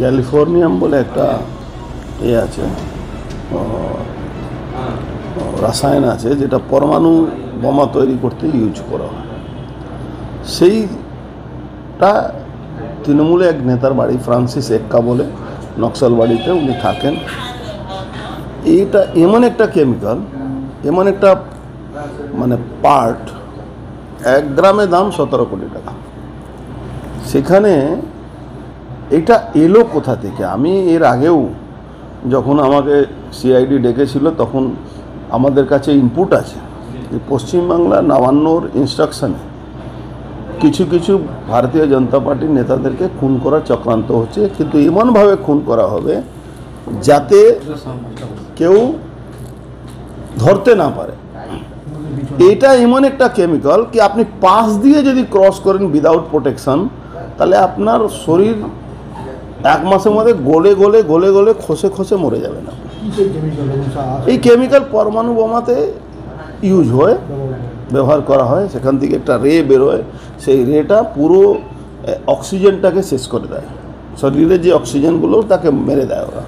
Californium বলে একটা আছে রাসায়ন আছে যেটা পরমাণু বোমা তৈরি করতে ইউজ করা হয়। সেইটা তৃণমূলে এক নেতার বাড়ি ফ্রান্সিস এক্কা বলে নকশালবাড়িতে উনি থাকেন। এইটা এমন একটা কেমিক্যাল, এমন একটা মানে পার্ট, 1 গ্রামের দাম 17 কোটি টাকা। সেখানে এটা এলো কোথা থেকে? আমি এর আগেও যখন আমাকে সিআইডি ডেকেছিল তখন আমাদের কাছে ইনপুট আছে যে পশ্চিমবাংলা নবান্নর ইনস্ট্রাকশনে কিছু কিছু ভারতীয় জনতা পার্টির নেতাদেরকে খুন করার চক্রান্ত হচ্ছে, কিন্তু এমনভাবে খুন করা হবে যাতে কেউ ধরতে না পারে। এটা এমন একটা কেমিক্যাল কি আপনি পাশ দিয়ে যদি ক্রস করেন উইদাউট প্রোটেকশন, তাহলে আপনার শরীর 1 মাসের মধ্যে গলে গলে গলে গলে খসে খসে মরে যাবে না। এই কেমিক্যাল পরমাণু বোমাতে ইউজ হয়, ব্যবহার করা হয়। সেখান থেকে একটা রে বেরোয়, সেই রেটা পুরো অক্সিজেনটাকে শেষ করে দেয়, শরীরে যে অক্সিজেনগুলো তাকে মেরে দেয় ওরা।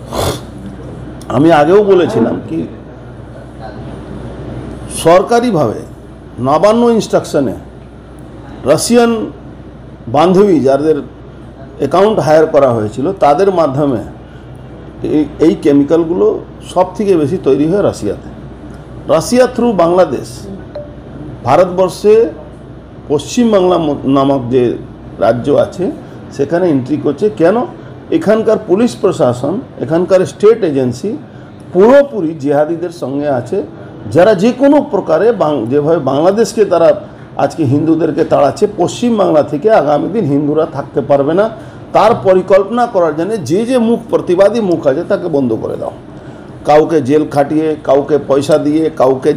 আমি আগেও বলেছিলাম কি সরকারিভাবে নবান্ন ইনস্ট্রাকশনে রাশিয়ান বান্ধবী যাদের অ্যাকাউন্ট হায়ার করা হয়েছিল তাদের মাধ্যমে এই কেমিক্যালগুলো সব থেকে বেশি তৈরি হয় রাশিয়াতে। রাশিয়া থ্রু বাংলাদেশ ভারতবর্ষে পশ্চিমবাংলা নামক যে রাজ্য আছে সেখানে এন্ট্রি করছে। কেন? এখানকার পুলিশ প্রশাসন, এখানকার স্টেট এজেন্সি পুরোপুরি জিহাদিদের সঙ্গে আছে, যারা যে কোনো প্রকারে যেভাবে বাংলাদেশকে তারা আজকে হিন্দুদেরকে তাড়াচ্ছে, পশ্চিমবাংলা থেকে আগামী দিন হিন্দুরা থাকতে পারবে না, তার পরিকল্পনা করার জন্য যে যে মুখ প্রতিবাদী মুখ আছে তাকে বন্ধ করে দাও। কাউকে জেল খাটিয়ে, কাউকে পয়সা দিয়ে, কাউকে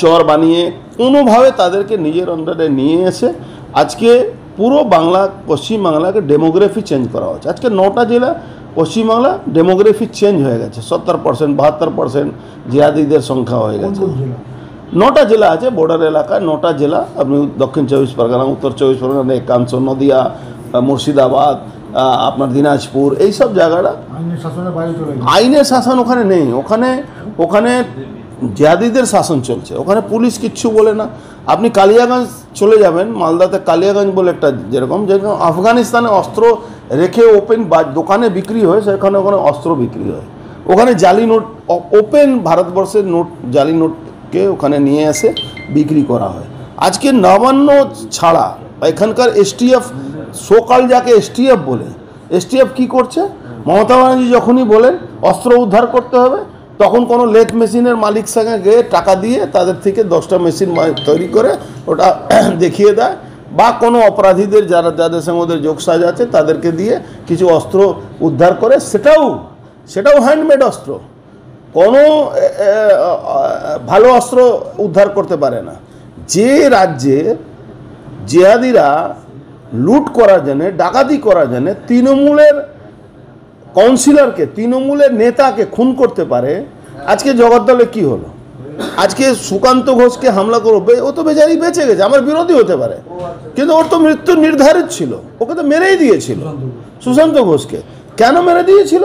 চর বানিয়ে কোনোভাবে তাদেরকে নিজের আন্ডারে নিয়ে এসে আজকে পুরো পশ্চিমবাংলাকে ডেমোগ্রাফি চেঞ্জ করা হচ্ছে। আজকে 9টা জেলা পশ্চিমবাংলা ডেমোগ্রাফি চেঞ্জ হয়ে গেছে, 70%, 72% জিহাদিদের সংখ্যা হয়ে গেছে। 9টা জেলা আছে বর্ডার এলাকায়, 9টা জেলা। আপনি দক্ষিণ 24 পরগনা, উত্তর 24 পরগনা, একাংশ, নদিয়া, মুর্শিদাবাদ, আপনার দিনাজপুর, এইসব জায়গাটা আইনের শাসন ওখানে নেই। ওখানে জিহাদিদের শাসন চলছে, ওখানে পুলিশ কিচ্ছু বলে না। আপনি কালিয়াগঞ্জ চলে যাবেন, মালদাতে কালিয়াগঞ্জ বলে একটা যেরকম আফগানিস্তানে অস্ত্র রেখে ওপেন দোকানে বিক্রি হয়, সেখানে ওখানে অস্ত্র বিক্রি হয়। ওখানে জালি নোট, ওপেন ভারতবর্ষের নোট, জালি নোটকে ওখানে নিয়ে এসে বিক্রি করা হয়। আজকে নবান্ন ছাড়া এখানকার এসটিএফ, সোকাল যাকে এসটিএফ বলে, এসটিএফ কি করছে? মমতা ব্যানার্জি যখনই বলেন অস্ত্র উদ্ধার করতে হবে, তখন কোনো লেথ মেশিনের মালিক সঙ্গে গিয়ে টাকা দিয়ে তাদের থেকে 10টা মেশিন তৈরি করে ওটা দেখিয়ে দেয়, বা কোনো অপরাধীদের যাদের সঙ্গে ওদের যোগসাজ আছে তাদেরকে দিয়ে কিছু অস্ত্র উদ্ধার করে, সেটাও হ্যান্ডমেড অস্ত্র, কোনো ভালো অস্ত্র উদ্ধার করতে পারে না। যে রাজ্যে জিহাদিরা লুট করার জন্যে, ডাকাতি করার জন্যে তৃণমূলের কাউন্সিলরকে, তৃণমূলের নেতাকে খুন করতে পারে, আজকে জগদ্দলে কি হলো? আজকে সুকান্ত ঘোষকে হামলা করবে, ও তো বেচারি বেঁচে গেছে, আমার বিরোধী হতে পারে, কিন্তু ওর তো মৃত্যু নির্ধারিত ছিল, ওকে তো মেরেই দিয়েছিল। সুশান্ত ঘোষকে কেন মেরে দিয়েছিল?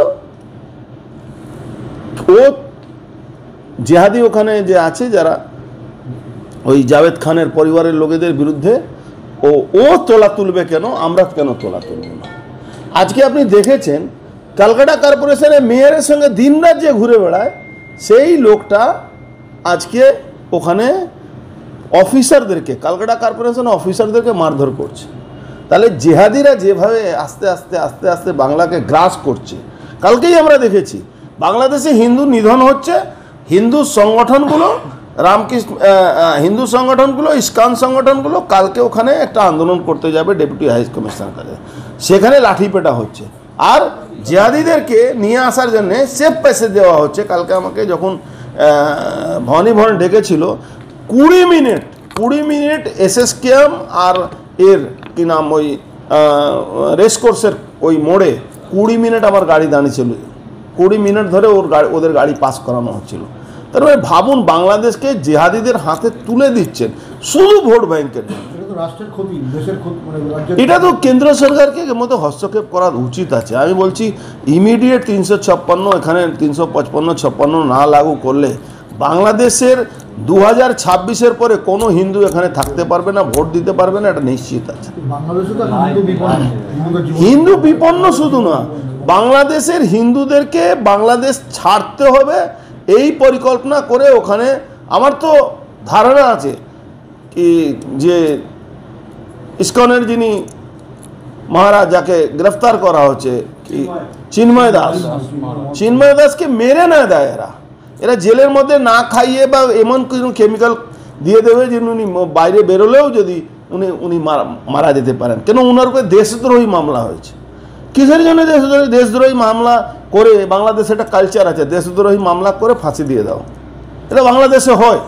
ও জিহাদি ওখানে যে আছে যারা ওই জাভেদ খানের পরিবারের লোকেদের বিরুদ্ধে ও তোলা তুলবে কেন? আমরা কেন তোলা তুলব না? আজকে আপনি দেখেছেন ক্যালকাটা কর্পোরেশনের মেয়রের সঙ্গে দিনরাত যে ঘুরে বেড়ায়, সেই লোকটা আজকে ওখানে অফিসারদেরকে, ক্যালকাটা কর্পোরেশন অফিসারদেরকে মারধর করছে। তাহলে জিহাদিরা যেভাবে আস্তে আস্তে আস্তে আস্তে বাংলাকে গ্রাস করছে, কালকেই আমরা দেখেছি বাংলাদেশে হিন্দু নিধন হচ্ছে, হিন্দু সংগঠনগুলো, রামকৃষ্ণ হিন্দু সংগঠনগুলো, ইস্কন সংগঠনগুলো কালকে ওখানে একটা আন্দোলন করতে যাবে ডেপুটি হাই কমিশনার কাছে, সেখানে লাঠিপেটা হচ্ছে। আর জিহাদিদেরকে নিয়ে আসার জন্যে সেফ প্যাসেজ দেওয়া হচ্ছে। কালকে আমাকে যখন ভবানী ভবন ডেকেছিল, 20 মিনিট এসএসকেএম আর এর কি নাম ওই রেসকোর্সের ওই মোড়ে 20 মিনিট আমার গাড়ি দাঁড়িয়েছিল, 20 মিনিট ধরে ওদের গাড়ি পাস করানো হচ্ছিল। তার মানে ভাবুন, বাংলাদেশকে জিহাদিদের হাতে তুলে দিচ্ছেন শুধু ভোট ব্যাংকের জন্য। রাষ্ট্রের ক্ষতি, দেশের ক্ষতি, মানে এটা তো কেন্দ্র সরকারকে এর মধ্যে হস্তক্ষেপ করা উচিত আছে। আমি বলছি ইমিডিয়েট 356 এখানে 355-56 না লাগু করলে বাংলাদেশের 2026-এর পরে কোনো হিন্দু এখানে থাকতে পারবে না, ভোট দিতে পারবে না, এটা নিশ্চিত আছে। বাংলাদেশে তো হিন্দু বিপন্ন, হিন্দু বিপন্ন শুধু না, বাংলাদেশের হিন্দুদেরকে বাংলাদেশ ছাড়তে হবে এই পরিকল্পনা করে ওখানে। আমার তো ধারণা আছে কি যে ইসকনের যিনি মহারাজ যাকে গ্রেফতার করা হচ্ছে কি চিন্ময় দাসকে মেরে না দেয় এরা জেলের মধ্যে না খাইয়ে বা এমন কিছু কেমিক্যাল দিয়ে দেবে যে উনি বাইরে বেরোলেও যদি উনি মারা যেতে পারেন। কেন ওনার উপরে দেশদ্রোহী মামলা হয়েছে। কিসের জন্য দেশদ্রোহী মামলা করে? বাংলাদেশে একটা কালচার আছে, দেশদ্রোহী মামলা করে ফাঁসি দিয়ে দাও। এটা বাংলাদেশে হয়,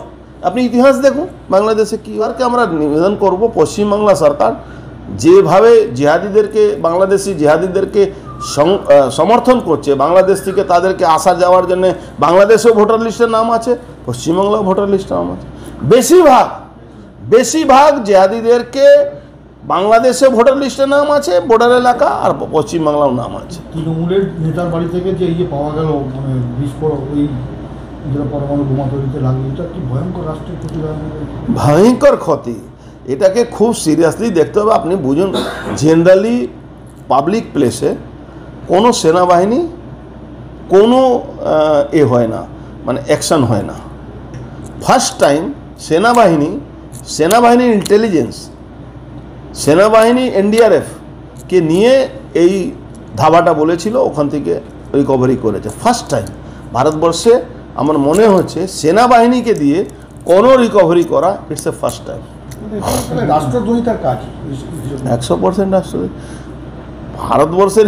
আপনি ইতিহাস দেখুন বাংলাদেশে কী। আরকে আমরা নিবেদন করব পশ্চিমবাংলা সরকার যেভাবে জিহাদিদেরকে, বাংলাদেশি জিহাদিদেরকে সমর্থন করছে, বাংলাদেশ থেকে তাদেরকে আসা যাওয়ার জন্য বাংলাদেশেও ভোটার লিস্টের নাম আছে, পশ্চিমবাংলাও ভোটার লিস্টের নাম আছে। বেশিরভাগ জিহাদিদেরকে বাংলাদেশে ভোটার লিস্টের নাম আছে, বর্ডার এলাকা, আর পশ্চিমবাংলাও নাম আছে। তৃণমূলের নেতার বাড়ি থেকে যে এই যে পাওয়া গেল মানে বিস্ফোরক, ওই যেটা পরমাণু বোমা তৈরিতে লাগলো, এটা কি ভয়ঙ্কর রাষ্ট্রের ক্ষতি? ভয়ঙ্কর ক্ষতি, এটাকে খুব সিরিয়াসলি দেখতে হবে। আপনি বুঝুন, জেনারেলি পাবলিক প্লেসে কোনো সেনাবাহিনী কোনো হয় না, মানে অ্যাকশন হয় না। ফার্স্ট টাইম সেনাবাহিনীর ইন্টেলিজেন্স, সেনাবাহিনী NDRF কে নিয়ে এই ধাবাটা বলেছিল, ওখান থেকে রিকভারি করেছে। ফার্স্ট টাইম ভারতবর্ষে আমার মনে হচ্ছে সেনাবাহিনীকে দিয়ে কোনো রিকভারি করা, ইটস এ ফার্স্ট টাইম। রাষ্ট্রদ্রোহিতার কাজ 100% রাষ্ট্রদ্রোহী। ভারতবর্ষের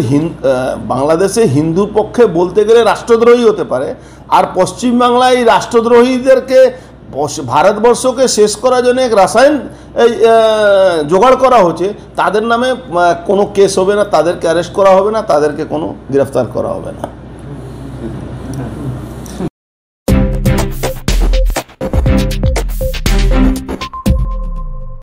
বাংলাদেশে হিন্দুর পক্ষে বলতে গেলে রাষ্ট্রদ্রোহী হতে পারে, আর পশ্চিমবাংলায় এই রাষ্ট্রদ্রোহীদেরকে ভারতবর্ষকে শেষ করার জন্য এক রাসায়ন জোগাড় করা হচ্ছে। তাদের নামে কোনো কেস হবে না, তাদেরকে অ্যারেস্ট করা হবে না, তাদেরকে কোনো গ্রেফতার করা হবে না।